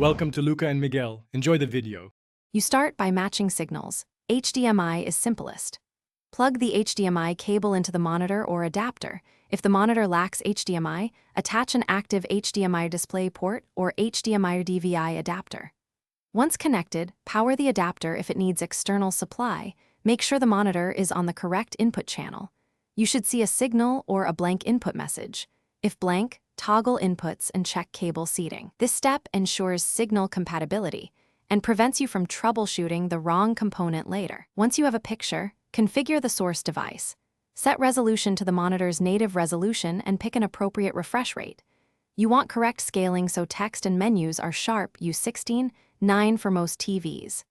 Welcome to Luca and Miguel. Enjoy the video. You start by matching signals. HDMI is simplest. Plug the HDMI cable into the monitor or adapter. If the monitor lacks HDMI, attach an active HDMI display port or HDMI DVI adapter. Once connected, power the adapter if it needs external supply. Make sure the monitor is on the correct input channel. You should see a signal or a blank input message. If blank, toggle inputs and check cable seating. This step ensures signal compatibility and prevents you from troubleshooting the wrong component later. Once you have a picture, configure the source device. Set resolution to the monitor's native resolution and pick an appropriate refresh rate. You want correct scaling so text and menus are sharp. Use 16:9 for most TVs.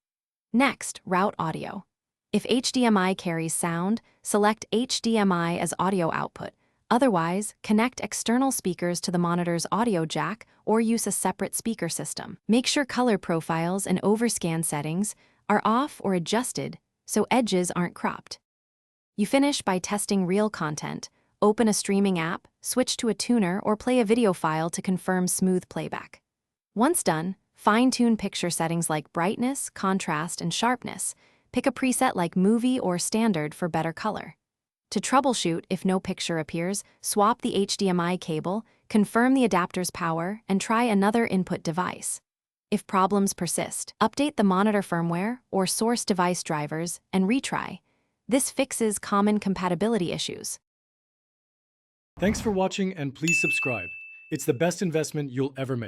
Next, route audio. If HDMI carries sound, select HDMI as audio output. Otherwise, connect external speakers to the monitor's audio jack or use a separate speaker system. Make sure color profiles and overscan settings are off or adjusted so edges aren't cropped. You finish by testing real content. Open a streaming app, switch to a tuner, or play a video file to confirm smooth playback. Once done, fine-tune picture settings like brightness, contrast, and sharpness. Pick a preset like movie or standard for better color. To troubleshoot, if no picture appears, swap the HDMI cable, confirm the adapter's power, and try another input device. If problems persist, update the monitor firmware or source device drivers and retry. This fixes common compatibility issues. Thanks for watching and please subscribe. It's the best investment you'll ever make.